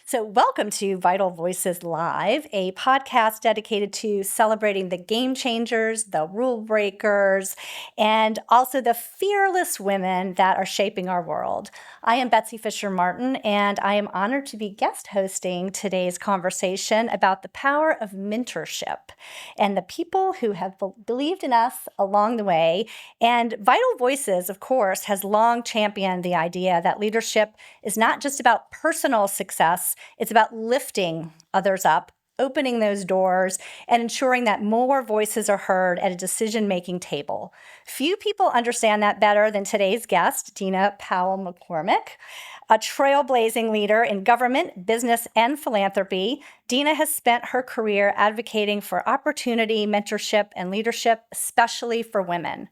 So, welcome to Vital Voices Live, a podcast dedicated to celebrating the game changers, the rule breakers, and also the fearless women that are shaping our world. I am Betsy Fisher Martin, and I am honored to be guest hosting today's conversation about the power of mentorship and the people who have believed in us along the way. And Vital Voices, of course, has long championed the idea that leadership is not just about personal success. It's about lifting others up, opening those doors, and ensuring that more voices are heard at a decision-making table. Few people understand that better than today's guest, Dina Powell McCormick. A trailblazing leader in government, business, and philanthropy, Dina has spent her career advocating for opportunity, mentorship, and leadership, especially for women.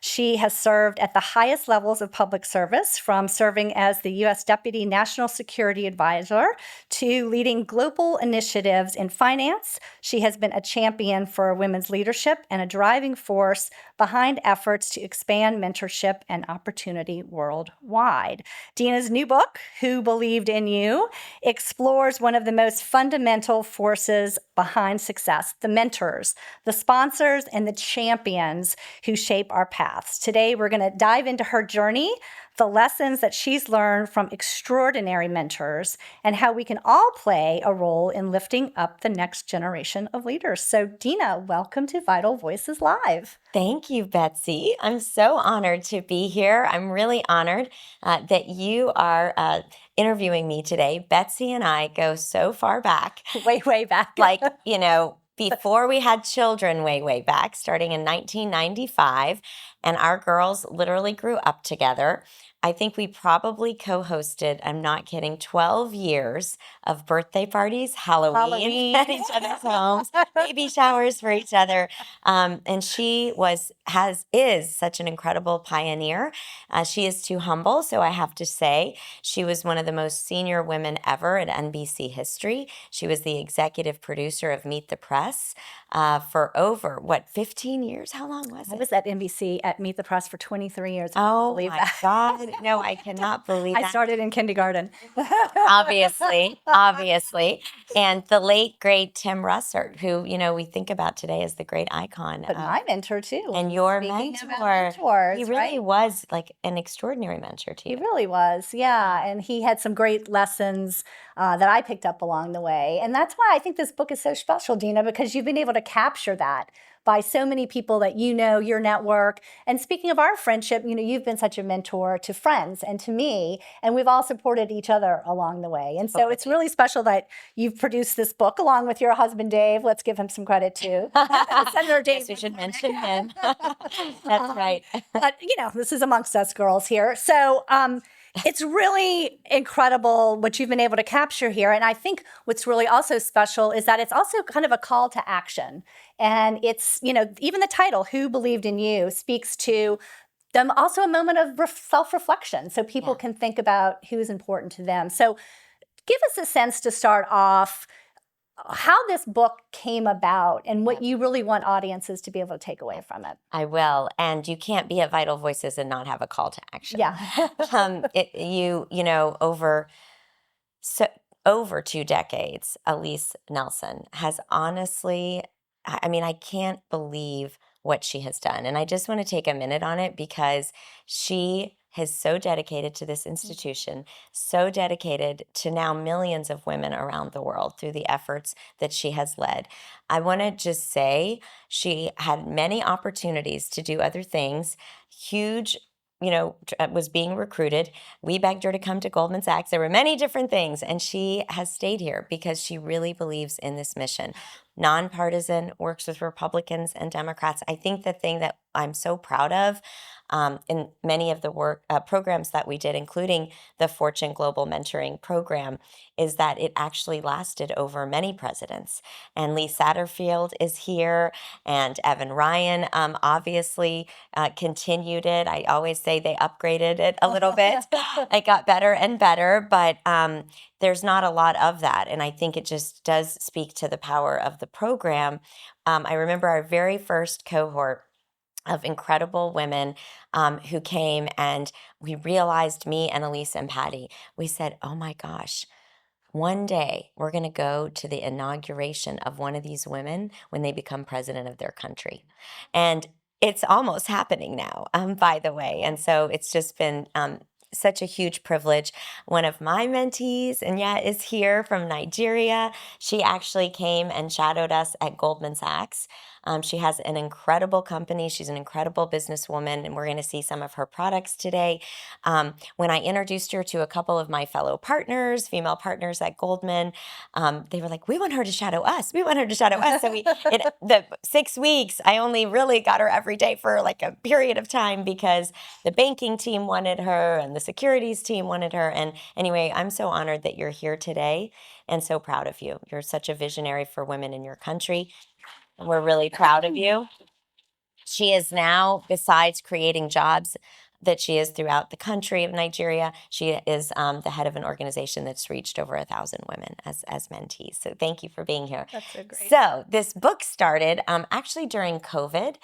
She has served at the highest levels of public service, from serving as the U.S. Deputy National Security Advisor to leading global initiatives in finance. She has been a champion for women's leadership and a driving force behind efforts to expand mentorship and opportunity worldwide. Dina's new book, Who Believed in You, explores one of the most fundamental forces behind success: the mentors, the sponsors, and the champions who shape our paths. Today, we're going to dive into her journey, the lessons that she's learned from extraordinary mentors, and how we can all play a role in lifting up the next generation of leaders. So, Dina, welcome to Vital Voices Live. Thank you, Betsy. I'm so honored to be here. I'm really honored that you are interviewing me today. Betsy and I go so far back. Way back. Before we had children, way back, starting in 1995, and our girls literally grew up together. I think we probably co-hosted, I'm not kidding, 12 years of birthday parties, Halloween at each other's homes, baby showers for each other. And she is such an incredible pioneer. She is too humble, so I have to say she was one of the most senior women ever in NBC history. She was the executive producer of Meet the Press for over, 15 years? How long was it? I was at NBC at Meet the Press for 23 years. Oh my God. No, I cannot believe that. I started in kindergarten. Obviously. And the late, great Tim Russert, who, we think about today as the great icon. But my mentor too. And your Speaking about mentor. mentors, He really was like an extraordinary mentor to you. He really was, yeah. And he had some great lessons that I picked up along the way. And that's why I think this book is so special, Dina, because you've been able to capture that by so many people that your network. And speaking of our friendship, you've been such a mentor to friends and to me, and we've all supported each other along the way. And so it's really special that you've produced this book along with your husband, Dave. Let's give him some credit too. Senator David. Yes, we should mention him. That's right. But, this is amongst us girls here. So, it's really incredible what you've been able to capture here. And I think what's really also special is that it's also kind of a call to action. And it's, even the title, Who Believed in You, speaks to them, also a moment of self-reflection. So people can think about who's important to them. So give us a sense to start off how this book came about and what you really want audiences to be able to take away from it. I will. And you can't be at Vital Voices and not have a call to action. Yeah. Over 2 decades, Elise Nelson has honestly, I can't believe what she has done. And I just want to take a minute on it because she is so dedicated to this institution, so dedicated to now millions of women around the world through the efforts that she has led. I want to just say she had many opportunities to do other things, huge, was being recruited. We begged her to come to Goldman Sachs. There were many different things, and she has stayed here because she really believes in this mission. Nonpartisan, works with Republicans and Democrats. I think the thing that I'm so proud of in many of the work programs that we did, including the Fortune Global Mentoring Program, is that it actually lasted over many presidents. And Lee Satterfield is here, and Evan Ryan obviously continued it. I always say they upgraded it a little bit. It got better and better, but there's not a lot of that. And I think it just does speak to the power of the program. I remember our very first cohort of incredible women who came, and we realized, me and Elise and Patty, we said, oh my gosh, one day we're going to go to the inauguration of one of these women when they become president of their country. And it's almost happening now, by the way. And so it's just been such a huge privilege. One of my mentees, and is here from Nigeria. She actually came and shadowed us at Goldman Sachs. She has an incredible company. She's an incredible businesswoman, and we're going to see some of her products today. When I introduced her to a couple of my fellow partners, female partners at Goldman, they were like, "We want her to shadow us. We want her to shadow us." So the 6 weeks, I only really got her every day for like a period of time because the banking team wanted her and the securities team wanted her. And anyway, I'm so honored that you're here today and so proud of you. You're such a visionary for women in your country. And we're really proud of you. She is now, besides creating jobs that she is throughout the country of Nigeria, she is the head of an organization that's reached over 1,000 women as mentees. So thank you for being here. That's so great. So this book started actually during COVID.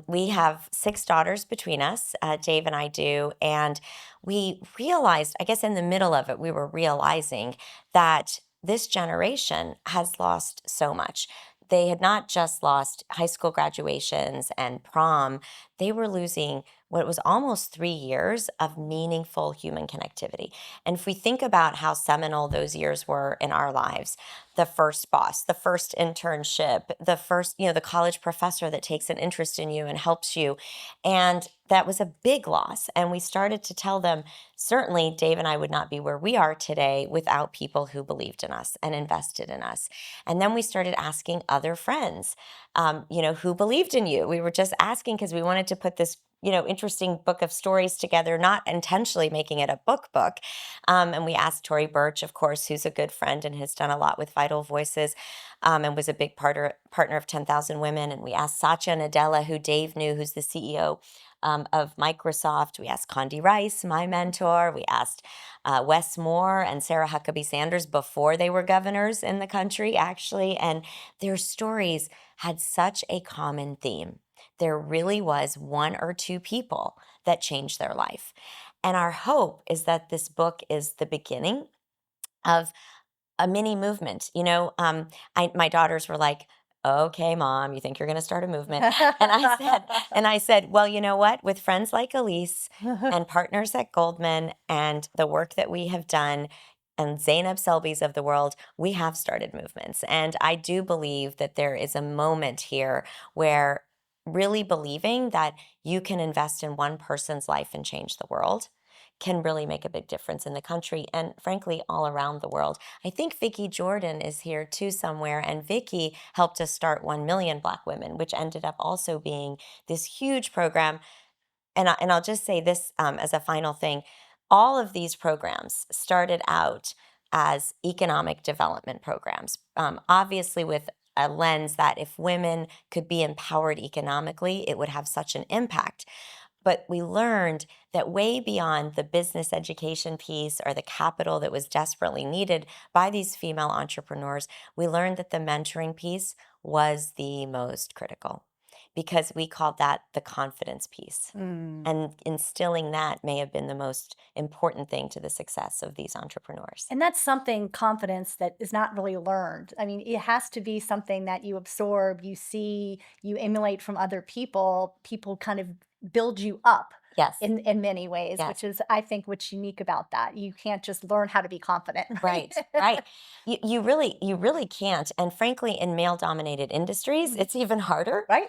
We have 6 daughters between us, Dave and I do, and we realized, I guess in the middle of it, we were realizing that this generation has lost so much. They had not just lost high school graduations and prom, they were losing what was almost 3 years of meaningful human connectivity. And if we think about how seminal those years were in our lives, the first boss, the first internship, the first, the college professor that takes an interest in you and helps you. And that was a big loss. And we started to tell them, certainly Dave and I would not be where we are today without people who believed in us and invested in us. And then we started asking other friends, who believed in you. We were just asking because we wanted to put this interesting book of stories together, not intentionally making it a book. And we asked Tory Burch, of course, who's a good friend and has done a lot with Vital Voices, and was a big partner of 10,000 Women. And we asked Satya Nadella, who Dave knew, who's the CEO of Microsoft. We asked Condoleezza Rice, my mentor. We asked Wes Moore and Sarah Huckabee Sanders before they were governors in the country, actually. And their stories had such a common theme. There really was 1 or 2 people that changed their life. And our hope is that this book is the beginning of a mini movement. My daughters were like, "Okay, Mom, you think you're going to start a movement?" And I said, well, you know what? With friends like Elise and partners at Goldman and the work that we have done and Zainab Selby's of the world, we have started movements. And I do believe that there is a moment here where really believing that you can invest in one person's life and change the world can really make a big difference in the country and frankly all around the world. I think Vicki Jordan is here too somewhere, and Vicki helped us start 1 Million Black Women, which ended up also being this huge program. And I'll just say this as a final thing. All of these programs started out as economic development programs, obviously with a lens that if women could be empowered economically, it would have such an impact. But we learned that way beyond the business education piece or the capital that was desperately needed by these female entrepreneurs, we learned that the mentoring piece was the most critical because we called that the confidence piece. And instilling that may have been the most important thing to the success of these entrepreneurs. And that's something, confidence, that is not really learned. I mean, it has to be something that you absorb, you see, you emulate from other people. People kind of build you up. Yes. In many ways, Yes. which is, I think, what's unique about that. You can't just learn how to be confident. Right. You really can't. And frankly, in male-dominated industries, it's even harder. Right.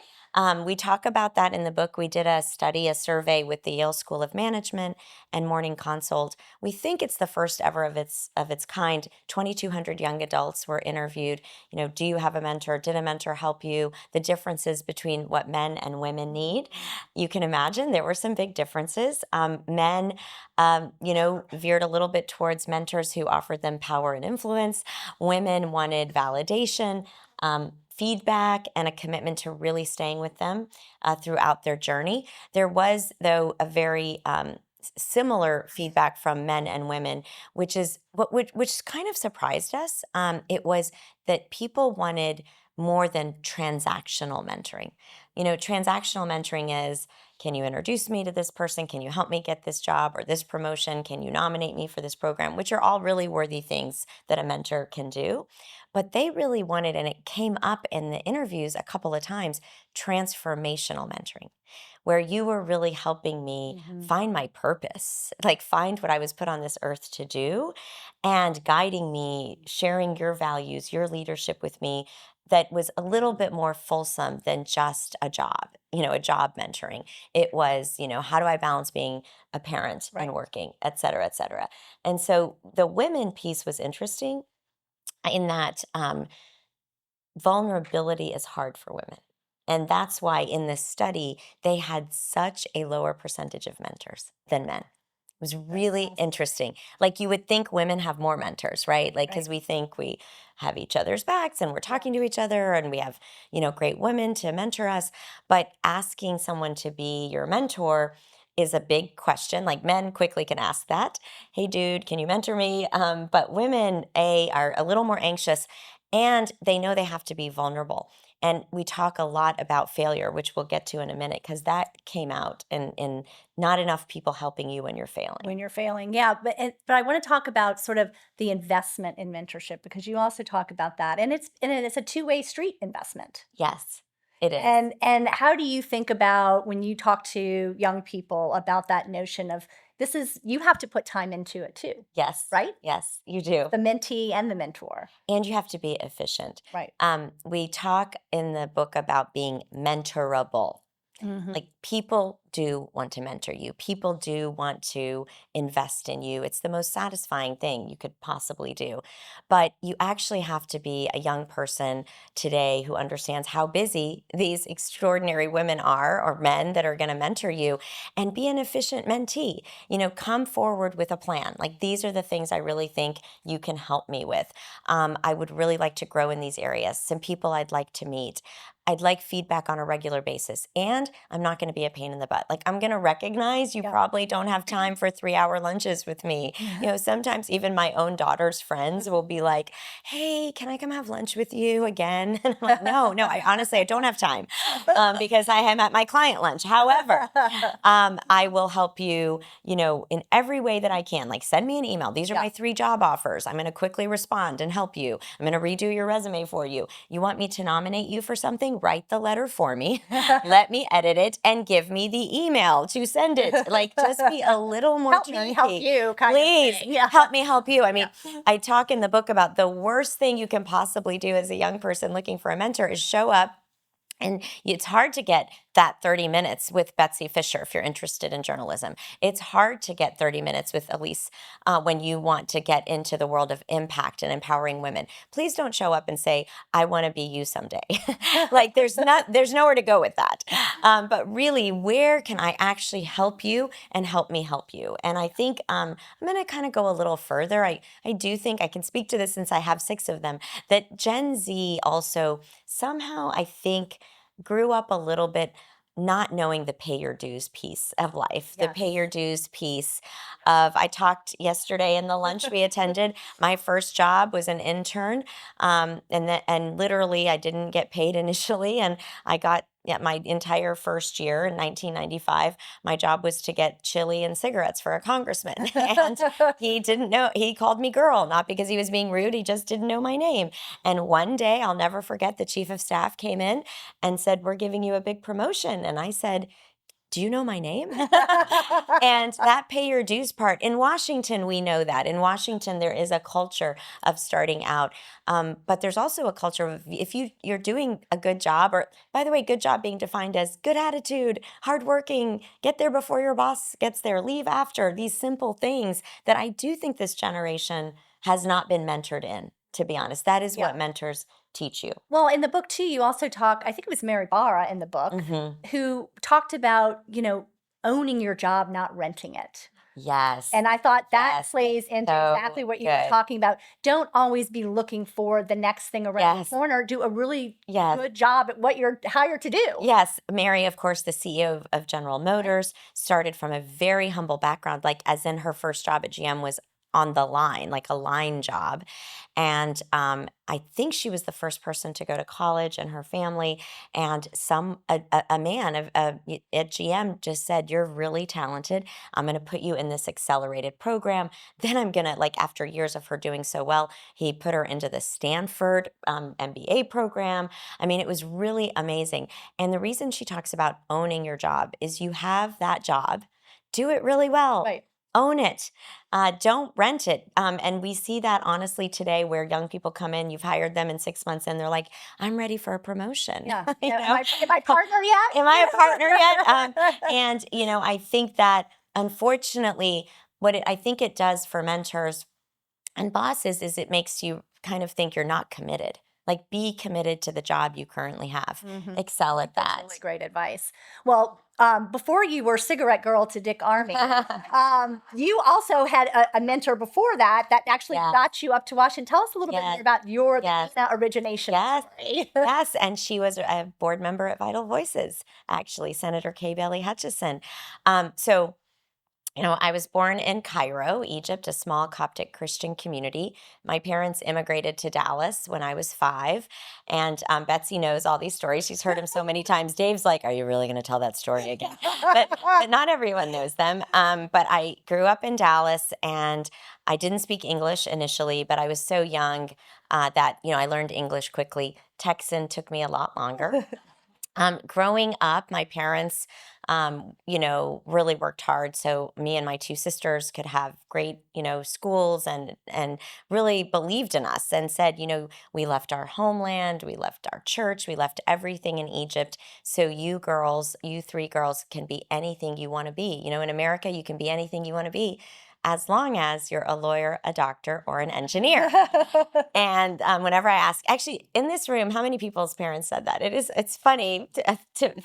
We talk about that in the book. We did a survey with the Yale School of Management and Morning Consult. We think it's the first ever of its kind. 2,200 young adults were interviewed. Do you have a mentor? Did a mentor help you? The differences between what men and women need. You can imagine there were some big differences. Men, veered a little bit towards mentors who offered them power and influence. Women wanted validation, feedback, and a commitment to really staying with them throughout their journey. There was, though, a very similar feedback from men and women, which is which kind of surprised us, it was that people wanted more than transactional mentoring. Transactional mentoring is, can you introduce me to this person? Can you help me get this job or this promotion? Can you nominate me for this program? Which are all really worthy things that a mentor can do. But they really wanted, and it came up in the interviews a couple of times, transformational mentoring, where you were really helping me find my purpose, like find what I was put on this earth to do, and guiding me, sharing your values, your leadership with me, that was a little bit more fulsome than just a job, a job mentoring. It was, how do I balance being a parent and Right. working, et cetera, et cetera. And so the women piece was interesting in that vulnerability is hard for women. And that's why in this study, they had such a lower percentage of mentors than men. It was really interesting. Like, you would think women have more mentors, right? Like, because we think we have each other's backs and we're talking to each other and we have, great women to mentor us. But asking someone to be your mentor is a big question. Like, men quickly can ask that. Hey, dude, can you mentor me? But women, are a little more anxious, and they know they have to be vulnerable. And we talk a lot about failure, which we'll get to in a minute, because that came out in not enough people helping you when you're failing. When you're failing, yeah. But I want to talk about sort of the investment in mentorship, because you also talk about that, and it's a two-way street investment. Yes, it is. And how do you think about, when you talk to young people, about that notion of, you have to put time into it too, Yes. right? Yes, you do. The mentee and the mentor. And you have to be efficient. Right. We talk in the book about being mentorable. Like, people do want to mentor you. People do want to invest in you. It's the most satisfying thing you could possibly do. But you actually have to be a young person today who understands how busy these extraordinary women are, or men that are going to mentor you, and be an efficient mentee. Come forward with a plan. Like, these are the things I really think you can help me with. I would really like to grow in these areas. Some people I'd like to meet. I'd like feedback on a regular basis, and I'm not going to be a pain in the butt. Like, I'm going to recognize you probably don't have time for 3-hour lunches with me. Sometimes even my own daughter's friends will be like, hey, can I come have lunch with you again? And I'm like, no, I honestly don't have time because I am at my client lunch. However, I will help you, in every way that I can. Like, send me an email. These are my 3 job offers. I'm going to quickly respond and help you. I'm going to redo your resume for you. You want me to nominate you for something? Write the letter for me. Let me edit it and give me the email to send it. Like, just be a little more help me help you, Please, help me help you. I mean, Yeah. I talk in the book about the worst thing you can possibly do as a young person looking for a mentor is show up. And it's hard to get that 30 minutes with Betsy Fisher if you're interested in journalism. It's hard to get 30 minutes with Elise when you want to get into the world of impact and empowering women. Please don't show up and say, I want to be you someday. Like, there's nowhere to go with that. But really, where can I actually help you and help me help you? And I think I'm going to kind of go a little further. I do think I can speak to this, since I have 6 of them, that Gen Z also somehow, I think, grew up a little bit not knowing the pay your dues piece of life, the pay your dues piece of, I talked yesterday in the lunch we attended, my first job was an intern, and literally I didn't get paid initially, and I got my entire first year in 1995, my job was to get chili and cigarettes for a congressman. And he didn't know, he called me girl, not because he was being rude, he just didn't know my name. And one day, I'll never forget, the chief of staff came in and said, we're giving you a big promotion. And I said, do you know my name? And that pay your dues part, in Washington, we know that. In Washington, there is a culture of starting out. But there's also a culture of, if you're doing a good job, or, by the way, good job being defined as good attitude, hardworking, get there before your boss gets there, leave after, these simple things that I do think this generation has not been mentored in, to be honest. That is what mentors teach you. Well, in the book too, you also talk, I think it was Mary Barra in the book, who talked about, owning your job, not renting it. Yes. And I thought that plays into exactly what you were talking about. Don't always be looking for the next thing around the corner. Do a really good job at what you're hired to do. Yes. Mary, of course, the CEO of General Motors, started from a very humble background, like, as in her first job at GM was on the line, like a line job. And I think she was the first person to go to college in her family. And a man at GM just said, "You're really talented. I'm going to put you in this accelerated program. Then I'm going to," like, after years of her doing so well, he put her into the Stanford MBA program. I mean, it was really amazing. And the reason she talks about owning your job is you have that job, do it really well. Right. Own it. Don't rent it. And we see that honestly today where young people come in, you've hired them in 6 months and they're like, "I'm ready for a promotion." Yeah. You Yeah. know? Am I partner yet? Am I a partner yet? And, I think that unfortunately, I think it does for mentors and bosses is it makes you kind of think you're not committed. Like, be committed to the job you currently have. Mhm. Excel at That's that. really great advice. Well, before you were cigarette girl to Dick Armey, you also had a mentor before that actually Yes. got you up to Washington. Tell us a little bit Yes. more about your Yes. Dena origination Yes. story. Yes, and she was a board member at Vital Voices, actually, Senator Kay Bailey Hutchison. So, I was born in Cairo, Egypt, a small Coptic Christian community. My parents immigrated to Dallas when I was 5. And Betsy knows all these stories. She's heard them so many times. Dave's like, "Are you really going to tell that story again?" But not everyone knows them. But I grew up in Dallas and I didn't speak English initially, but I was so young that, I learned English quickly. Texan took me a lot longer. Growing up, my parents, really worked hard. So me and my 2 sisters could have great, schools and really believed in us and said, we left our homeland, we left our church, we left everything in Egypt. So you girls, you 3 girls can be anything you want to be. In America, you can be anything you want to be as long as you're a lawyer, a doctor, or an engineer. And whenever I ask, actually, in this room, how many people's parents said that? It's funny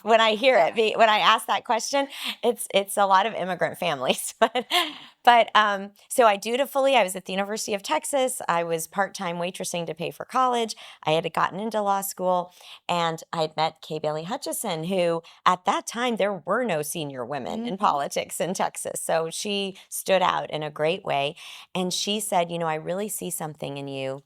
when I hear it. When I ask that question, it's a lot of immigrant families. But so I was at the University of Texas. I was part-time waitressing to pay for college. I had gotten into law school, and I had met Kay Bailey Hutchison, who at that time there were no senior women in politics in Texas. So she stood out in a great way, and she said, "I really see something in you.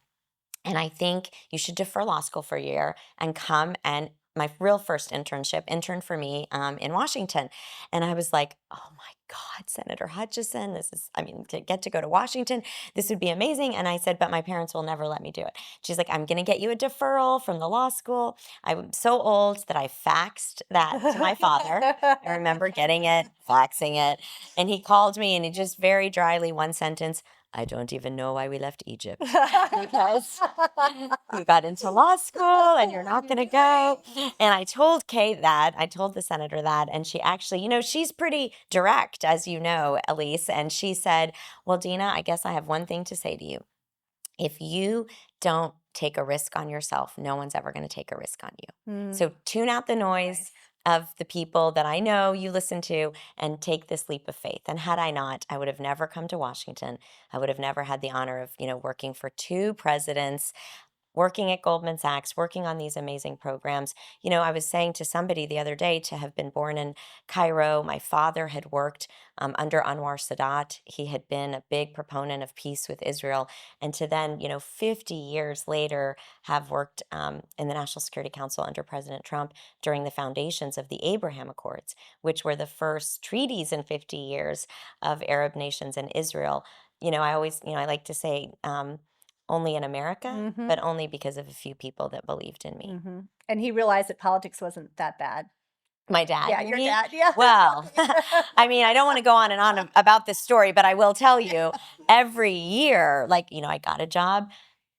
And I think you should defer law school for a year and come and my real first intern for me in Washington." And I was like, "Oh my God, Senator Hutchison, to get to go to Washington, this would be amazing." And I said, "But my parents will never let me do it." She's like, "I'm going to get you a deferral from the law school." I'm so old that I faxed that to my father. I remember getting it, faxing it. And he called me and he just very dryly, one sentence, "I don't even know why we left Egypt." Because you got into law school and you're not going to go. And I told Kay that. I told the senator that. And she actually, she's pretty direct, as you know, Elise. And she said, "Well, Dina, I guess I have one thing to say to you. If you don't take a risk on yourself, no one's ever going to take a risk on you. So tune out the noise of the people that I know you listen to and take this leap of faith." And had I not, I would have never come to Washington. I would have never had the honor of, working for 2 presidents, working at Goldman Sachs, working on these amazing programs. I was saying to somebody the other day, to have been born in Cairo, my father had worked under Anwar Sadat. He had been a big proponent of peace with Israel. And to then, 50 years later, have worked in the National Security Council under President Trump during the foundations of the Abraham Accords, which were the first treaties in 50 years of Arab nations and Israel. I always, I like to say, only in America, but only because of a few people that believed in me. And he realized that politics wasn't that bad. My dad. Yeah, you your mean? dad. Yeah. Well, I don't want to go on and on about this story, but I will tell you every year, I got a job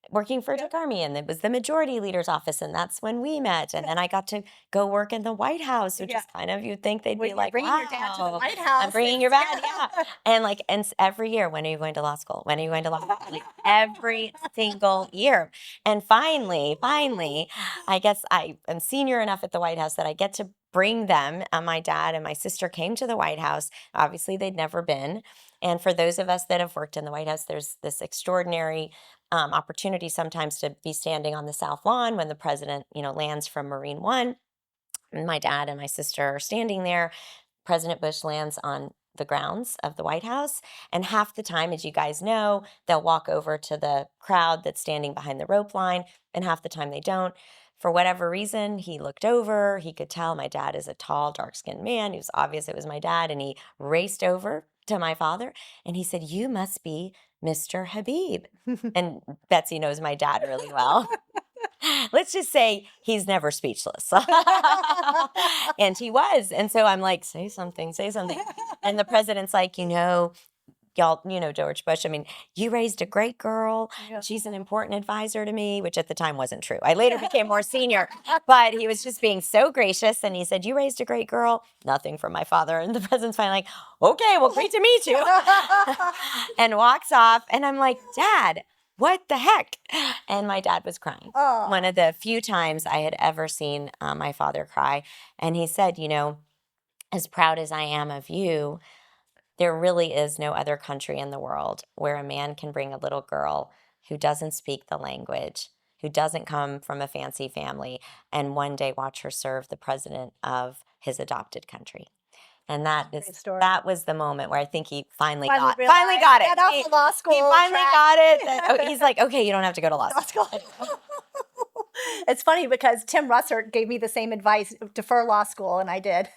working for Dick Armey, and it was the majority leader's office, and that's when we met. And then I got to go work in the White House, which is kind of, you'd think they'd When be you're like, bringing "Wow, your dad to the White House, I'm bringing your dad," yeah. And every year, "When are you going to law school? When are you going to law school?" Like every single year. And finally, I guess I am senior enough at the White House that I get to bring them. My dad and my sister came to the White House. Obviously, they'd never been. And for those of us that have worked in the White House, there's this extraordinary opportunity sometimes to be standing on the South Lawn when the president, lands from Marine One. And my dad and my sister are standing there. President Bush lands on the grounds of the White House. And half the time, as you guys know, they'll walk over to the crowd that's standing behind the rope line, and half the time they don't. For whatever reason, he looked over. He could tell my dad is a tall, dark-skinned man. It was obvious it was my dad, and he raced over to my father, and he said, "You must be Mr. Habib." And Betsy knows my dad really well. Let's just say he's never speechless. And he was. And so I'm like, say something, say something. And the president's like, y'all, George Bush, I mean, you raised a great girl. Yeah. She's an important advisor to me, which at the time wasn't true. I later became more senior, but he was just being so gracious. And he said, "You raised a great girl." Nothing from my father. And the president's finally like, "Okay, well, great to meet you." And walks off. And I'm like, "Dad, what the heck?" And my dad was crying. Oh. One of the few times I had ever seen my father cry. And he said, "As proud as I am of you, there really is no other country in the world where a man can bring a little girl who doesn't speak the language, who doesn't come from a fancy family, and one day watch her serve the president of his adopted country." And that was the moment where I think he finally got it. Get off the law school He finally track. got it. He's like, "Okay, you don't have to go to law school." It's funny because Tim Russert gave me the same advice, defer law school, and I did.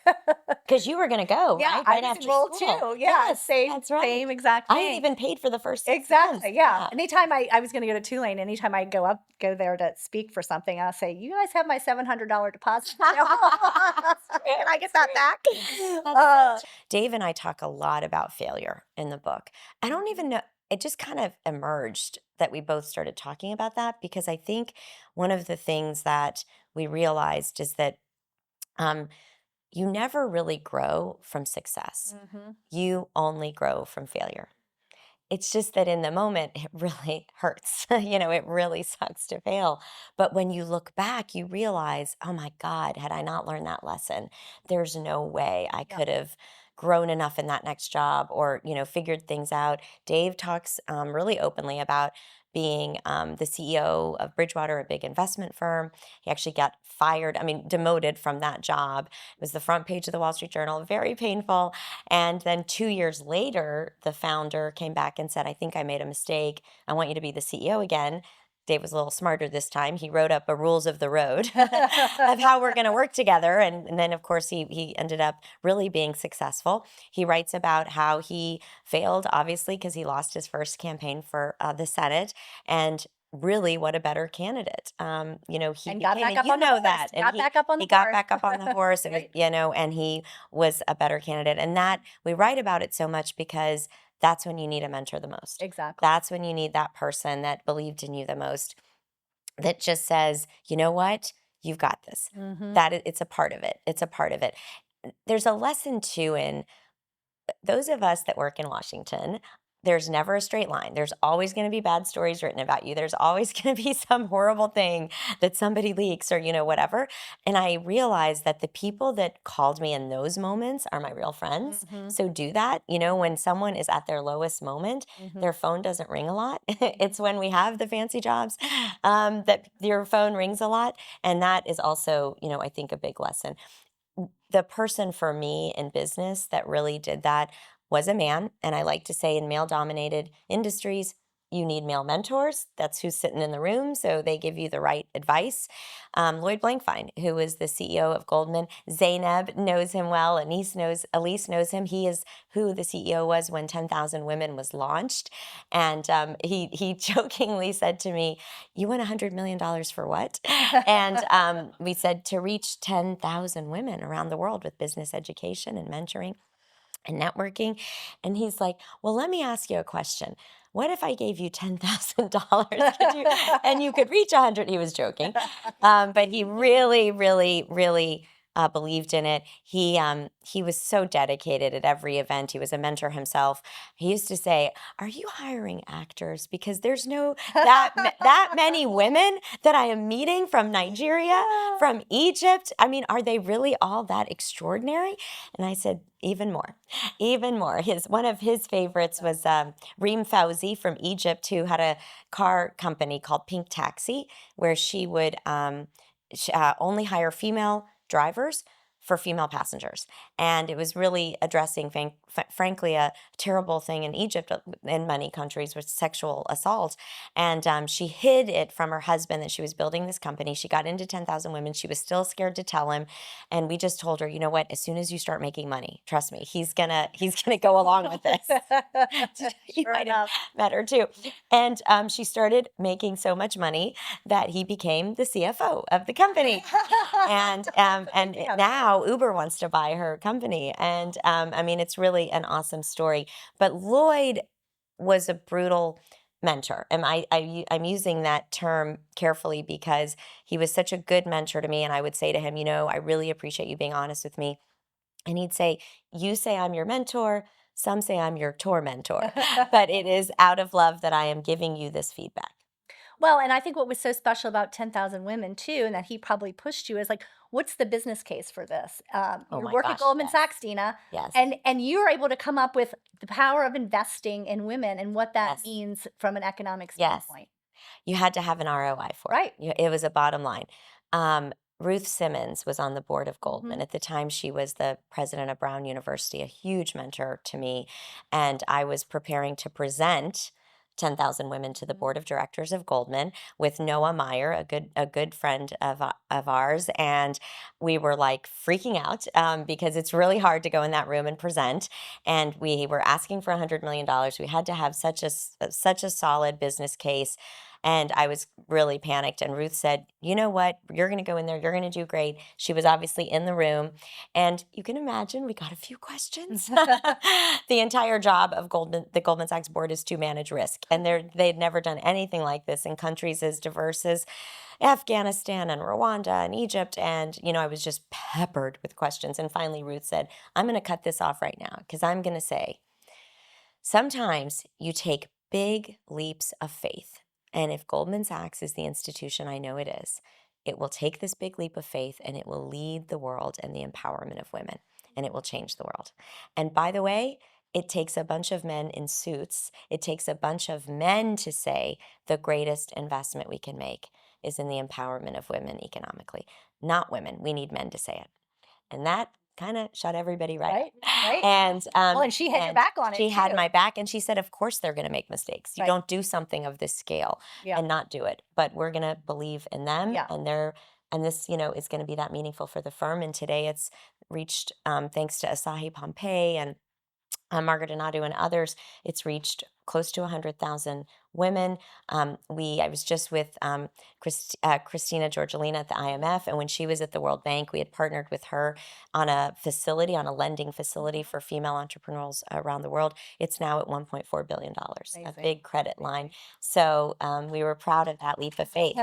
Because you were going to go, Yeah, right? I was after enrolled school. too. Yeah, Yes, same, that's right. same exact thing. I had even paid for the first 6 Exactly, months. yeah. Anytime I was going to go to Tulane, anytime I go there to speak for something, I'll say, "You guys have my $700 deposit. Can I get that back?" Dave and I talk a lot about failure in the book. I don't even know. It just kind of emerged that we both started talking about that, because I think one of the things that we realized is that you never really grow from success. Mhm. You only grow from failure. It's just that in the moment, it really hurts. It really sucks to fail. But when you look back, you realize, oh my God, had I not learned that lesson, there's no way I Yeah. could have grown enough in that next job, or, figured things out. Dave talks really openly about being the CEO of Bridgewater, a big investment firm. He actually got demoted from that job. It was the front page of the Wall Street Journal, very painful. And then 2 years later, the founder came back and said, "I think I made a mistake. I want you to be the CEO again." Dave was a little smarter this time. He wrote up a rules of the road of how we're going to work together. And then, of course, he ended up really being successful. He writes about how he failed, obviously, because he lost his first campaign for the Senate. And really, what a better candidate. He And became, got back and up you on the know horse. that. And Got back up on the he got horse. back up on the horse. It was, and he was a better candidate. And that we write about it so much because that's when you need a mentor the most. Exactly. That's when you need that person that believed in you the most, that just says, "You know what? You've got this." Mhm. It's a part of it. It's a part of it. There's a lesson too in those of us that work in Washington. There's never a straight line. There's always going to be bad stories written about you. There's always going to be some horrible thing that somebody leaks, or, whatever. And I realized that the people that called me in those moments are my real friends. Mhm. So do that. When someone is at their lowest moment, Mhm. their phone doesn't ring a lot. It's when we have the fancy jobs that your phone rings a lot. And that is also, I think, a big lesson. The person for me in business that really did that was a man. And I like to say, in male dominated industries, you need male mentors. That's who's sitting in the room, so they give you the right advice. Lloyd Blankfein, who is the CEO of Goldman, Zainab knows him well. Elise knows him. He is who the CEO was when 10,000 Women was launched. And he jokingly said to me, "You won $100 million for what?" And we said, to reach 10,000 women around the world with business education and mentoring and networking. And he's like, "Well, let me ask you a question. What if I gave you $10,000 and you could reach 100?" He was joking. But he really, really, really believed in it. He was so dedicated at every event. He was a mentor himself. He used to say, "Are you hiring actors? Because there's no that many women that I am meeting from Nigeria, from Egypt. I mean, are they really all that extraordinary?" And I said, "Even more, even more." One of his favorites was Reem Fauzi from Egypt, who had a car company called Pink Taxi, where she would only hire female drivers, for female passengers. And it was really addressing, frankly, a terrible thing in Egypt, in many countries, with sexual assault. And she hid it from her husband that she was building this company. She got into 10,000 Women. She was still scared to tell him. And we just told her, you know what, as soon as you start making money, trust me, he's gonna go along with this. You Sure might have enough. met her too. And she started making so much money that he became the CFO of the company. And Yeah. now Uber wants to buy her company. And I mean, it's really an awesome story. But Lloyd was a brutal mentor. And I'm using that term carefully because he was such a good mentor to me. And I would say to him, you know, I really appreciate you being honest with me. And he'd say, you say I'm your mentor. Some say I'm your tormentor. But it is out of love that I am giving you this feedback. Well, and I think what was so special about 10,000 Women too, and that he probably pushed you, is like, what's the business case for this? Oh You my work at gosh, Goldman yes. Sachs, Dina, Yes. and you were able to come up with the power of investing in women and what that Yes. means from an economic Yes. standpoint. You had to have an ROI for Right. it. It was a bottom line. Ruth Simmons was on the board of Goldman. Mhm. At the time, she was the president of Brown University, a huge mentor to me. And I was preparing to present 10,000 Women to the board of directors of Goldman with Noah Meyer, a good friend of ours. And we were like freaking out because it's really hard to go in that room and present. And we were asking for $100 million. We had to have such a solid business case. And I was really panicked. And Ruth said, you know what? You're going to go in there. You're going to do great. She was obviously in the room. And you can imagine we got a few questions. The entire job of the Goldman Sachs board is to manage risk. And they'd never done anything like this in countries as diverse as Afghanistan and Rwanda and Egypt. And, you know, I was just peppered with questions. And finally, Ruth said, I'm going to cut this off right now because I'm going to say, sometimes you take big leaps of faith. And if Goldman Sachs is the institution I know it is, it will take this big leap of faith and it will lead the world in the empowerment of women and it will change the world. And by the way, it takes a bunch of men in suits. It takes a bunch of men to say the greatest investment we can make is in the empowerment of women economically, not women. We need men to say it. And that kind of shut everybody right up. Right. And Well, and she had your back on it she had too. my back, and she said, of course they're going to make mistakes. You Right. don't do something of this scale Yeah. and not do it. But we're going to believe in them, Yeah. and this, you know, is going to be that meaningful for the firm. And today it's reached, thanks to Asahi Pompey and Margaret Anadu and others, it's reached close to 100,000 women. I was just with Christina Georgilina at the IMF, and when she was at the World Bank, we had partnered with her on a lending facility for female entrepreneurs around the world. It's now at $1.4 billion, a Amazing. big credit line. So we were proud of that leap of faith.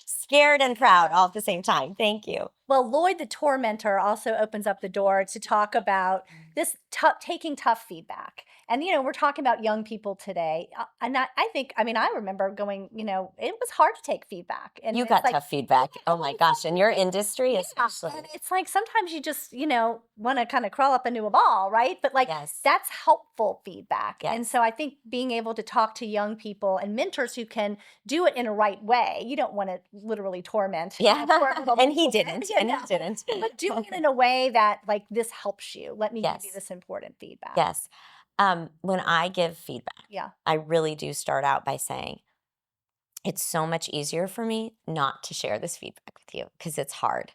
Scared and proud all at the same time. Thank you. Well, Lloyd, the tormentor, also opens up the door to talk about this taking tough feedback. And, you know, we're talking about young people today. And I think, I mean, I remember going, you know, it was hard to take feedback. And You it's got like, tough feedback. Oh my gosh. In your industry, yeah, especially. and it's like sometimes you just, you know, want to kind of crawl up into a ball, right? But like Yes. that's helpful feedback. Yes. And so I think being able to talk to young people and mentors who can do it in a right way. You don't want to literally torment. Yeah. And he people, didn't. you And know, he didn't. but doing it in a way that like this helps you. Let me give you Yes. this important feedback. Yes. When I give feedback, Yeah. I really do start out by saying, it's so much easier for me not to share this feedback with you because it's hard,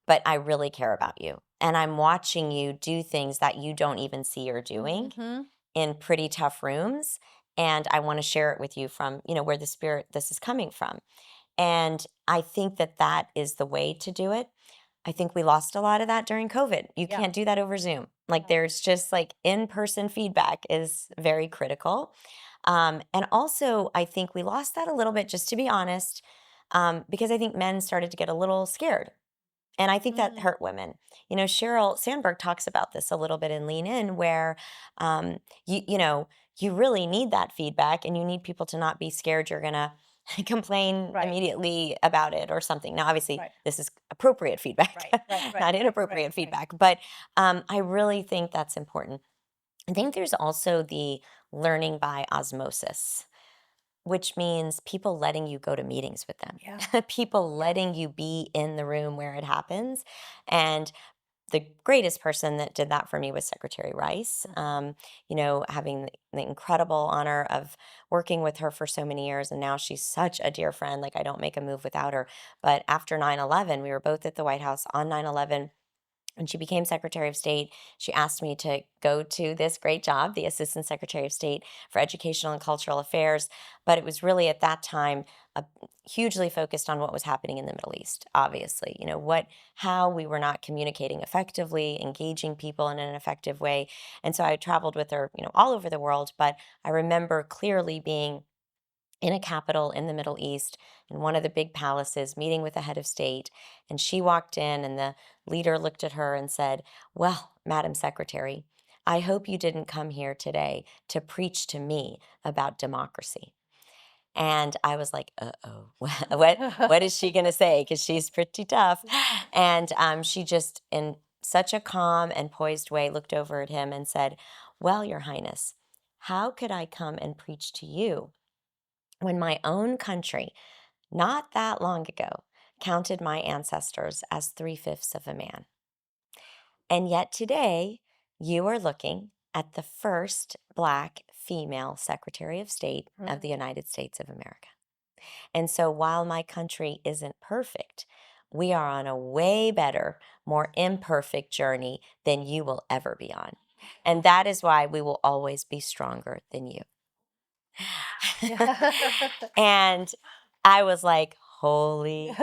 but I really care about you. And I'm watching you do things that you don't even see you're doing Mhm. in pretty tough rooms. And I want to share it with you from, you know, where this is coming from. And I think that is the way to do it. I think we lost a lot of that during COVID. You Yeah. can't do that over Zoom. Like there's just like in-person feedback is very critical. And also I think we lost that a little bit, just to be honest, because I think men started to get a little scared. And I think that hurt women. You know, Sheryl Sandberg talks about this a little bit in Lean In, where you know, you really need that feedback and you need people to not be scared you're going to complain Right. immediately about it or something. Now, obviously, Right. this is appropriate feedback, Right. not inappropriate Right. feedback. But I really think that's important. I think there's also the learning by osmosis. which means people letting you go to meetings with them, Yeah. people letting you be in the room where it happens. And the greatest person that did that for me was Secretary Rice. Having the incredible honor of working with her for so many years. And now she's such a dear friend. Like, I don't make a move without her. But after 9/11, we were both at the White House on 9/11. When she became Secretary of State, she asked me to go to this great job, the Assistant Secretary of State for Educational and Cultural Affairs. But it was really at that time hugely focused on what was happening in the Middle East, obviously. How we were not communicating effectively, engaging people in an effective way. And so I traveled with her, all over the world. But I remember clearly being in a capital in the Middle East, in one of the big palaces, meeting with the head of state. And she walked in, and the leader looked at her and said, "Well, Madam Secretary, I hope you didn't come here today to preach to me about democracy." And I was like, "Uh-oh, what is she going to say? Because she's pretty tough." And she just, in such a calm and poised way, looked over at him and said, "Well, Your Highness, how could I come and preach to you when my own country, not that long ago, counted my ancestors as 3/5 of a man? And yet today, you are looking at the first Black female Secretary of State of the United States of America. And so while my country isn't perfect, we are on a way better, more imperfect journey than you will ever be on. And that is why we will always be stronger than you." And I was like, holy.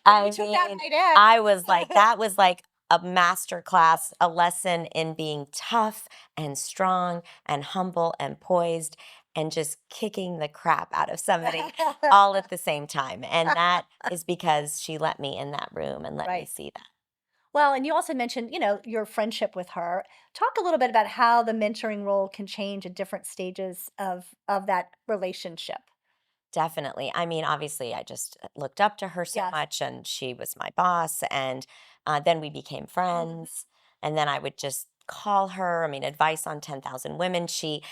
I You took that mean, right in. I was like, that was like a master class, a lesson in being tough and strong and humble and poised and just kicking the crap out of somebody all at the same time. And that is because she let me in that room and let me Right. see that. Well, and you also mentioned, your friendship with her. Talk a little bit about how the mentoring role can change at different stages of that relationship. Definitely. I mean, obviously, I just looked up to her so Yes. much, and she was my boss. And then we became friends. And then I would just call her. I mean, advice on 10,000 women. She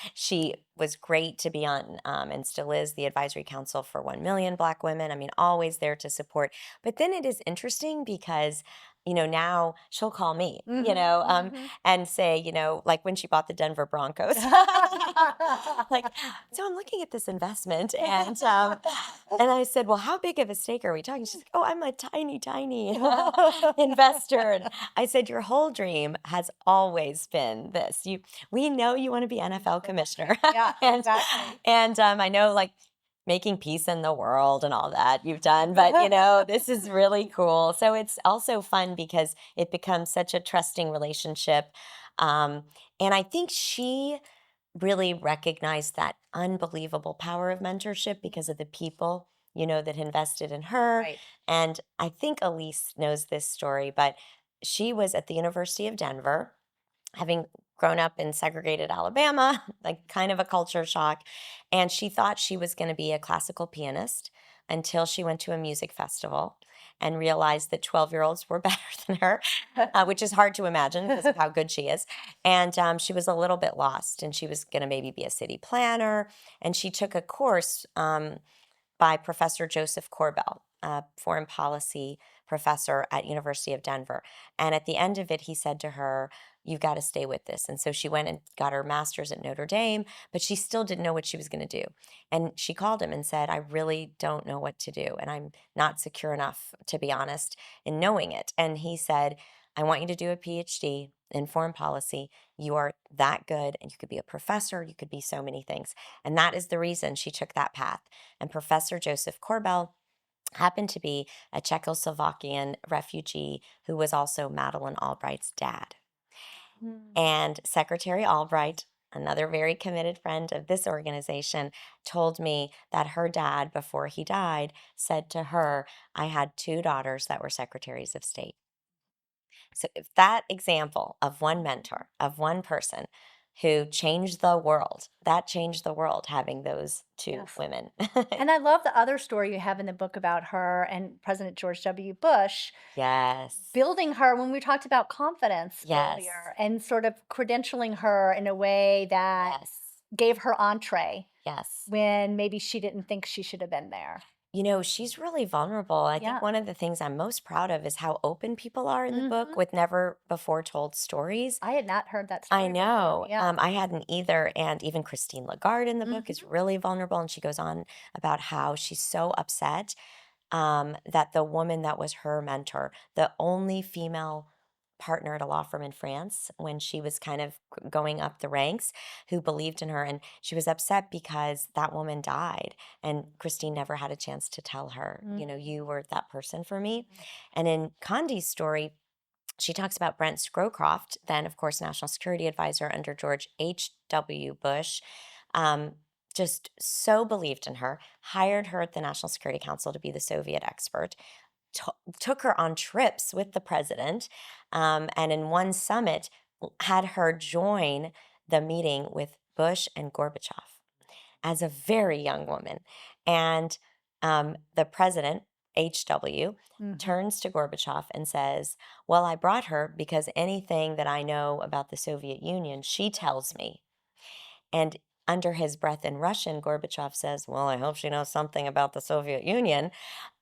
was great to be on, and still is the advisory council for 1 million Black women. I mean, always there to support. But then it is interesting because now she'll call me, and say, like when she bought the Denver Broncos, like, "So I'm looking at this investment," and I said, "Well, how big of a stake are we talking?" She's like, "Oh, I'm a tiny, tiny investor." And I said, "Your whole dream has always been this. We know you want to be NFL commissioner." Yeah, and exactly. I know, like, making peace in the world and all that you've done, but this is really cool. So it's also fun because it becomes such a trusting relationship. And I think she really recognized that unbelievable power of mentorship because of the people, that invested in her. Right. And I think Elise knows this story, but she was at the University of Denver, having grown up in segregated Alabama, like kind of a culture shock. And she thought she was going to be a classical pianist until she went to a music festival and realized that 12-year-olds were better than her, which is hard to imagine because of how good she is. And she was a little bit lost, and she was going to maybe be a city planner. And she took a course by Professor Joseph Corbell, a foreign policy professor at University of Denver. And at the end of it, he said to her, "You've got to stay with this." And so she went and got her master's at Notre Dame, but she still didn't know what she was going to do. And she called him and said, "I really don't know what to do. And I'm not secure enough, to be honest, in knowing it." And he said, "I want you to do a PhD in foreign policy. You are that good, and you could be a professor. You could be so many things." And that is the reason she took that path. And Professor Joseph Corbell happened to be a Czechoslovakian refugee who was also Madeleine Albright's dad. Mm. And Secretary Albright, another very committed friend of this organization, told me that her dad, before he died, said to her, "I had two daughters that were secretaries of state." So if that example of one mentor, of one person who changed the world, that changed the world, having those two Yes. women. And I love the other story you have in the book about her and President George W. Bush Yes. building her when we talked about confidence Yes. earlier and sort of credentialing her in a way that Yes. gave her entree Yes. when maybe she didn't think she should have been there. You know, she's really vulnerable. I Yeah. think one of the things I'm most proud of is how open people are in the book Mhm. with never before told stories. I had not heard that I story before. know. Yeah. I hadn't either. And even Christine Lagarde in the book is Mhm. really vulnerable. And she goes on about how she's so upset that the woman that was her mentor, the only female partner at a law firm in France when she was kind of going up the ranks, who believed in her. And she was upset because that woman died. And Christine never had a chance to tell her, you know, you were that person for me. And in Condi's story, she talks about Brent Scowcroft, then, of course, National Security Advisor under George H.W. Bush, um, just so believed in her, hired her at the National Security Council to be the Soviet expert, took her on trips with the president, and in one summit had her join the meeting with Bush and Gorbachev as a very young woman. And the president, H.W., Mhm. turns to Gorbachev and says, well, I brought her because anything that I know about the Soviet Union, she tells me. And under his breath in Russian, Gorbachev says, well, I hope she knows something about the Soviet Union.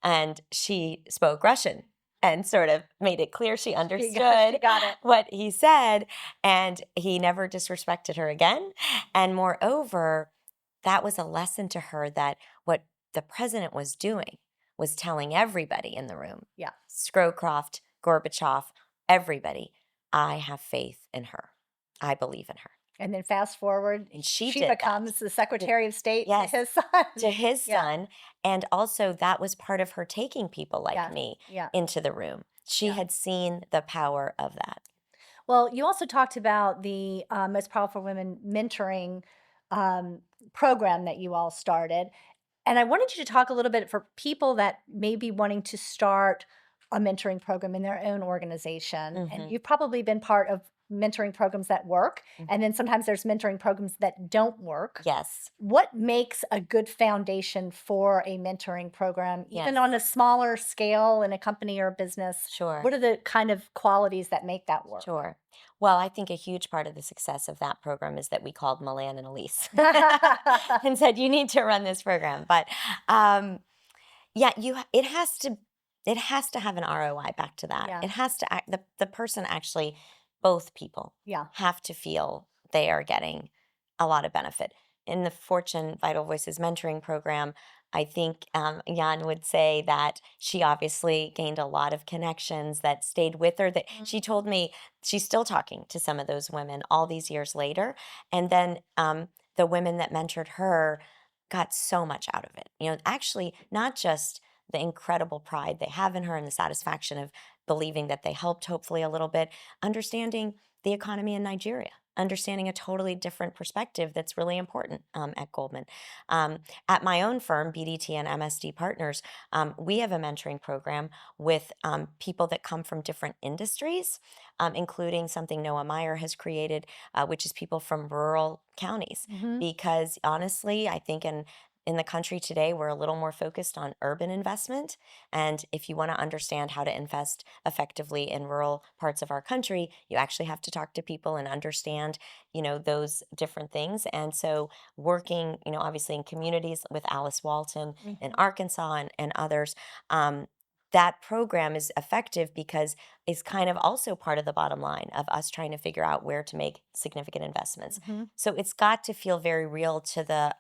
And she spoke Russian and sort of made it clear she She understood got it. what he said. And he never disrespected her again. And moreover, that was a lesson to her that what the president was doing was telling everybody in the room, Yeah. Scowcroft, Gorbachev, everybody, I have faith in her. I believe in her. And then fast forward, And she she did that. becomes the Secretary of State to Yes, his son. to his Yeah. son. And also, that was part of her taking people like Yeah. me Yeah. into the room. She Yeah. had seen the power of that. Well, you also talked about the Most Powerful Women mentoring um, program that you all started. And I wanted you to talk a little bit for people that may be wanting to start a mentoring program in their own organization. And Mhm. you've probably been part of mentoring programs that work. And then sometimes there's mentoring programs that don't work. Yes. What makes a good foundation for a mentoring program, even Yes. on a smaller scale in a company or a business? Sure. What are the kind of qualities that make that work? Sure. Well, I think a huge part of the success of that program is that we called Milan and Elise and said, you need to run this program. But yeah, it has to have an ROI back to that. Yeah. It has to act, the person actually, both people Yeah. have to feel they are getting a lot of benefit. In the Fortune Vital Voices mentoring program, I think Jan would say that she obviously gained a lot of connections that stayed with her. That she told me she's still talking to some of those women all these years later. And then the women that mentored her got so much out of it. You know, actually, not just the incredible pride they have in her and the satisfaction of believing that they helped, hopefully, a little bit, understanding the economy in Nigeria, understanding a totally different perspective that's really important at Goldman. At my own firm, BDT and MSD Partners, we have a mentoring program with people that come from different industries, including something Noah Meyer has created, which is people from rural counties. Mhm. Because honestly, I think in the country today, we're a little more focused on urban investment. And if you want to understand how to invest effectively in rural parts of our country, you actually have to talk to people and understand, you know, those different things. And so working, you know, obviously in communities with Alice Walton in Arkansas and others, that program is effective because it's kind of also part of the bottom line of us trying to figure out where to make significant investments. Mhm. So it's got to feel very real to the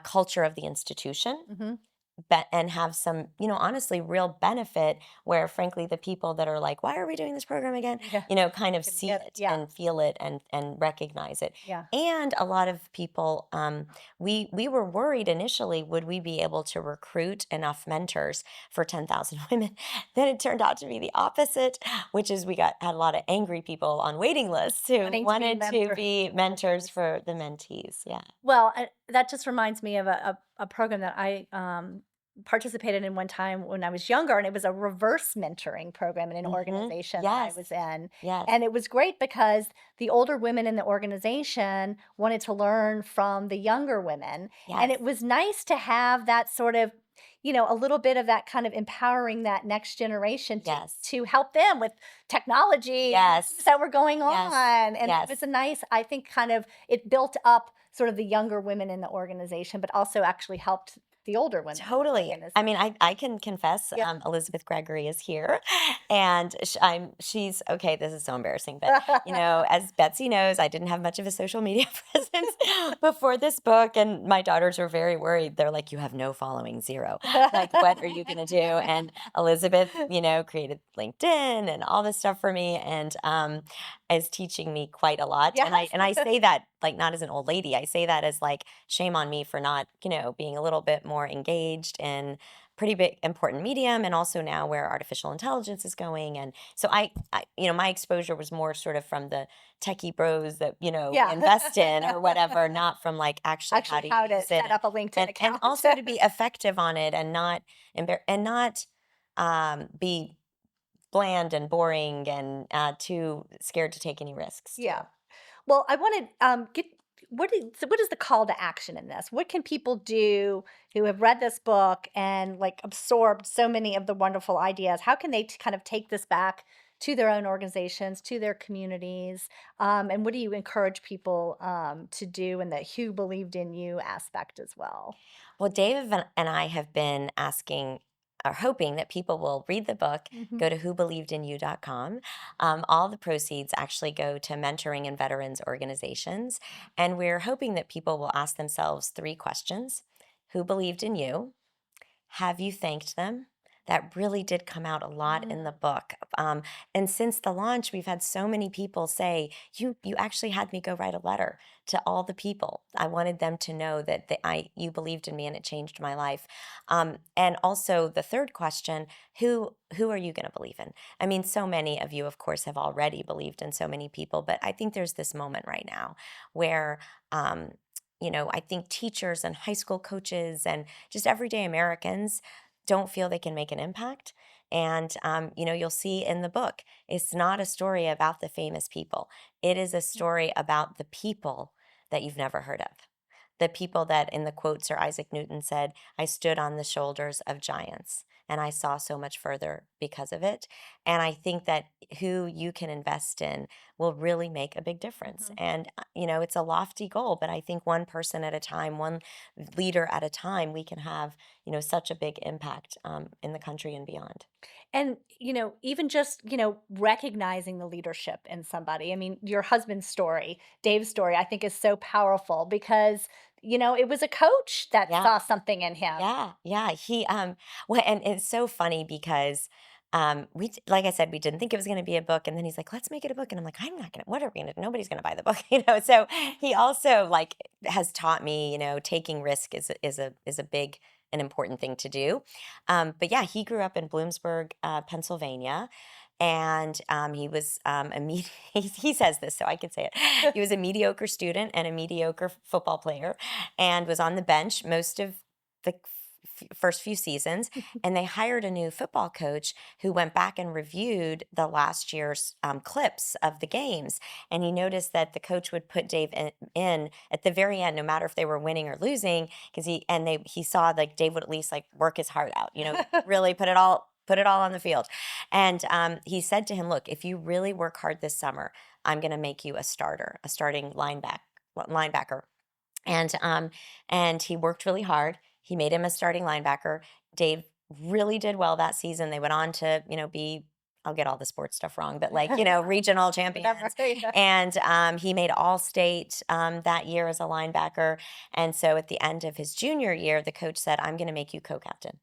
culture of the institution, Mhm. and have some, you know, honestly, real benefit where, frankly, the people that are like, why are we doing this program again? Yeah. You know, kind of Can see get- it yeah. and feel it and recognize it. Yeah. And a lot of people, we were worried initially, would we be able to recruit enough mentors for 10,000 women? Then it turned out to be the opposite, which is we had a lot of angry people on waiting lists who wanted to be mentors for the mentees. Yeah. Well, that just reminds me of a program that I participated in one time when I was younger, and it was a reverse mentoring program in an organization that I Yes. was in. Yes. And it was great because the older women in the organization wanted to learn from the younger women. And it Yes. was nice to have that sort of, you know, a little bit of that kind of empowering that next generation Yes. to help them with technology and Yes. things that were going Yes. on. And it was Yes. a nice, I think, kind of, it built up sort of the younger women in the organization, but also actually helped the older women in the Totally. I mean, organization. I can confess, Yeah. Elizabeth Gregory is here, and she's okay. This is so embarrassing, but as Betsy knows, I didn't have much of a social media presence before this book, and my daughters were very worried. They're like, "You have no following, zero. Like, what are you gonna do?" And Elizabeth, created LinkedIn and all this stuff for me, and is teaching me quite a lot. And I Yes. and I say that like not as an old lady. I say that as like shame on me for not, being a little bit more engaged in pretty big important medium, and also now where artificial intelligence is going. And so my exposure was more sort of from the techie bros that we Yeah. invest in or whatever, not from like actually how Actually, to how to use it, set up a LinkedIn and account. also to be effective on it, and not be bland and boring and too scared to take any risks too. Yeah. Well, I want to get what is the call to action in this? What can people do who have read this book and like absorbed so many of the wonderful ideas? How can they kind of take this back to their own organizations, to their communities? And what do you encourage people to do in the "Who believed in you" aspect as well? Well, Dave and I have been asking or hoping that people will read the book, Hmm. go to whobelievedinu.com. All the proceeds actually go to mentoring and veterans organizations. And we're hoping that people will ask themselves three questions. Who believed in you? Have you thanked them? That really did come out a lot in the book. And since the launch, we've had so many people say, "You actually had me go write a letter to all the people. I wanted them to know that you believed in me and it changed my life." And also the third question: Who are you going to believe in? I mean, so many of you, of course, have already believed in so many people, but I think there's this moment right now where. I think teachers and high school coaches and just everyday Americans don't feel they can make an impact. And, you'll see in the book, it's not a story about the famous people. It is a story about the people that you've never heard of. The people that in the quote Sir Isaac Newton said, "I stood on the shoulders of giants and I saw so much further because of it." And I think that who you can invest in will really make a big difference. Hmm. And, it's a lofty goal, but I think one person at a time, one leader at a time, we can have, such a big impact in the country and beyond. And, even just, recognizing the leadership in somebody. I mean, your husband's story, Dave's story, I think is so powerful because, it was a coach that Yeah. saw something in him. Yeah, yeah. Well, and it's so funny because like I said, we didn't think it was going to be a book, and then he's like, "Let's make it a book," and I'm like, "I'm not gonna. What are we gonna? Nobody's gonna buy the book, you know." So he also like has taught me, taking risk is a big and important thing to do. But yeah, he grew up in Bloomsburg, Pennsylvania. And he was he says this, so I can say it. He was a mediocre student and a mediocre football player, and was on the bench most of the first few seasons. And they hired a new football coach who went back and reviewed the last year's clips of the games. And he noticed that the coach would put Dave in at the very end, no matter if they were winning or losing, because he saw like Dave would at least like work his heart out, really put it all on the field. And he said to him, "Look, if you really work hard this summer, I'm going to make you a starting linebacker." And he worked really hard. He made him a starting linebacker. Dave really did well that season. They went on to, be, I'll get all the sports stuff wrong, but like, regional Whatever. champions. Yeah. And he made all state that year as a linebacker. And so at the end of his junior year, the coach said, "I'm going to make you co-captain."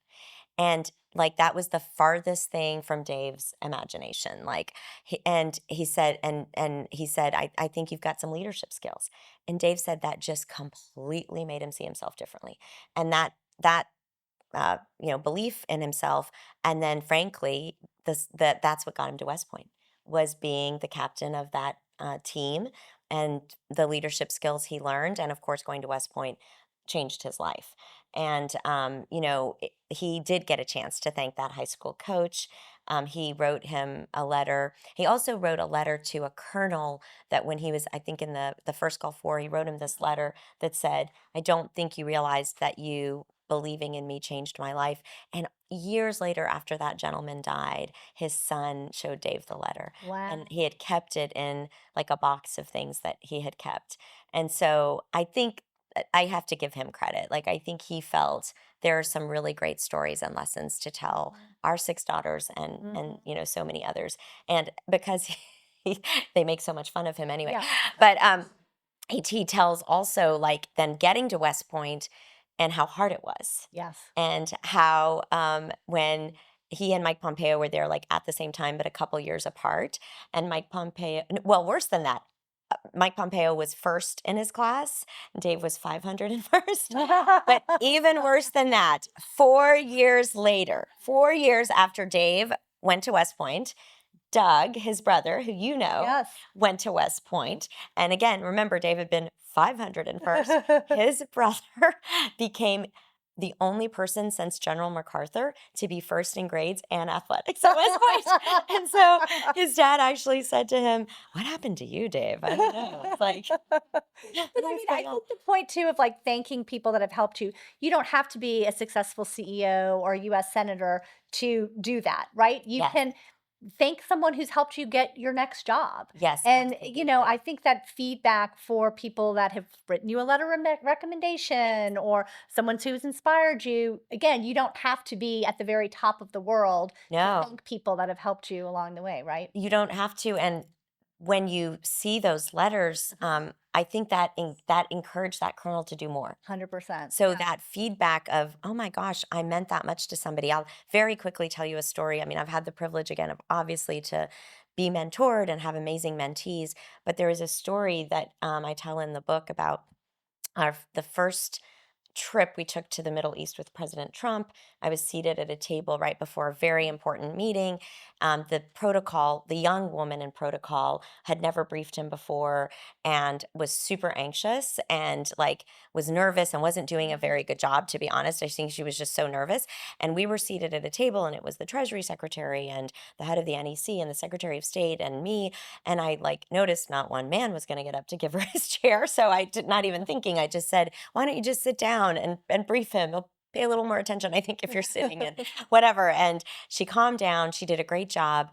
And like that was the farthest thing from Dave's imagination. Like he said, I think you've got some leadership skills. And Dave said that just completely made him see himself differently. And that belief in himself, and then frankly, that's what got him to West Point, was being the captain of that team, and the leadership skills he learned, and of course, going to West Point changed his life. And he did get a chance to thank that high school coach. He wrote him a letter. He also wrote a letter to a colonel that when he was, I think, in the first Gulf War, he wrote him this letter that said, "I don't think you realized that you believing in me changed my life." And years later, after that gentleman died, his son showed Dave the letter. Wow. And he had kept it in like a box of things that he had kept. And so I think I have to give him credit. Like, I think he felt there are some really great stories and lessons to tell our 6 daughters and so many others. And because they make so much fun of him anyway. Yeah. But he tells also, like, then getting to West Point and how hard it was, Yes. and how when he and Mike Pompeo were there, like, at the same time but a couple years apart, and Mike Pompeo, well, worse than that, Mike Pompeo was first in his class, Dave was 501st. But even worse than that, 4 years later, 4 years after Dave went to West Point, Doug, his brother, who Yes. went to West Point. And again, remember, Dave had been 501st. His brother became the only person since General MacArthur to be first in grades and athletics at West Point. And so his dad actually said to him, "What happened to you, Dave?" I don't know. It's like, But I mean, I think the point too of like thanking people that have helped you, you don't have to be a successful CEO or US senator to do that, right? You Yes. can thank someone who's helped you get your next job. Yes, And, absolutely. I think that feedback for people that have written you a letter of recommendation or someone who's inspired you, again, you don't have to be at the very top of the world to No. thank people that have helped you along the way, right? You don't have to. And when you see those letters, I think that that encouraged that colonel to do more. 100%. So that feedback of, oh my gosh, I meant that much to somebody. I'll very quickly tell you a story. I mean, I've had the privilege again of obviously to be mentored and have amazing mentees, but there is a story that I tell in the book about the first trip we took to the Middle East with President Trump. I was seated at a table right before a very important meeting. The protocol, the young woman in protocol had never briefed him before and was super anxious and like was nervous and wasn't doing a very good job, to be honest. I think she was just so nervous. And we were seated at a table and it was the Treasury Secretary and the head of the NEC and the Secretary of State and me. And I like noticed not one man was going to get up to give her his chair. So I did not even thinking, I just said, why don't you just sit down and brief him? He'll pay a little more attention, I think, if you're sitting and whatever. And she calmed down. She did a great job.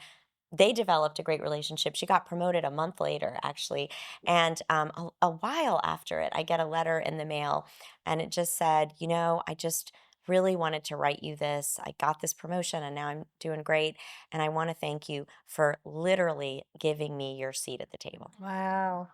They developed a great relationship. She got promoted a month later, actually. And a while after it, I get a letter in the mail and it just said, I just really wanted to write you this. I got this promotion and now I'm doing great. And I want to thank you for literally giving me your seat at the table. Wow.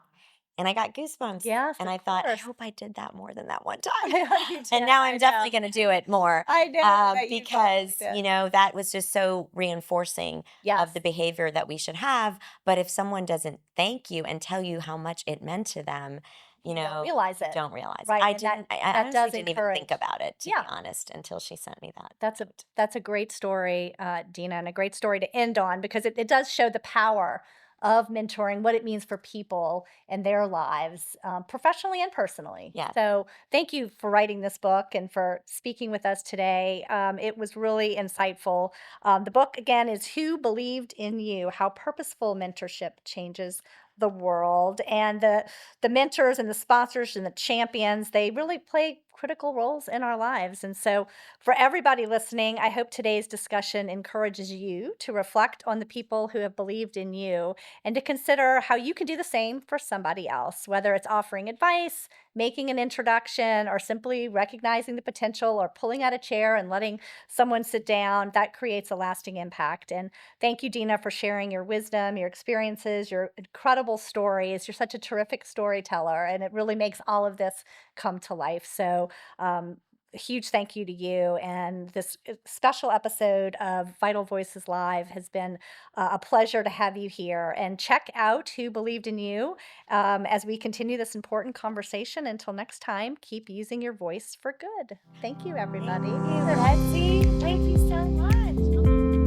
And I got goosebumps. Yes, And of I thought, I course. hope I did that more than that one time. You And did, now I I'm know. definitely going to do it more. I know that you because, did. that was just so reinforcing Yes. of the behavior that we should have. But if someone doesn't thank you and tell you how much it meant to them, You don't realize it. don't realize Right, it. I and that- didn't, I that honestly does didn't even think encourage. about it, to Yeah. be honest, until she sent me that. That's a great story, Dina, and a great story to end on because it does show the power of mentoring, what it means for people and their lives, professionally and personally. Yeah. So thank you for writing this book and for speaking with us today. It was really insightful. The book, again, is Who Believed in You? How Purposeful Mentorship Changes the World. And the mentors and the sponsors and the champions, they really play critical roles in our lives. And so for everybody listening, I hope today's discussion encourages you to reflect on the people who have believed in you and to consider how you can do the same for somebody else, whether it's offering advice, making an introduction, or simply recognizing the potential or pulling out a chair and letting someone sit down. That creates a lasting impact. And thank you, Dina, for sharing your wisdom, your experiences, your incredible stories. You're such a terrific storyteller, and it really makes all of this come to life. So, a huge thank you to you. And this special episode of Vital Voices Live has been a pleasure to have you here. And check out Who Believed in You as we continue this important conversation. Until next time, keep using your voice for good. Thank you, everybody. Thank you, Betsy. Thank you so much.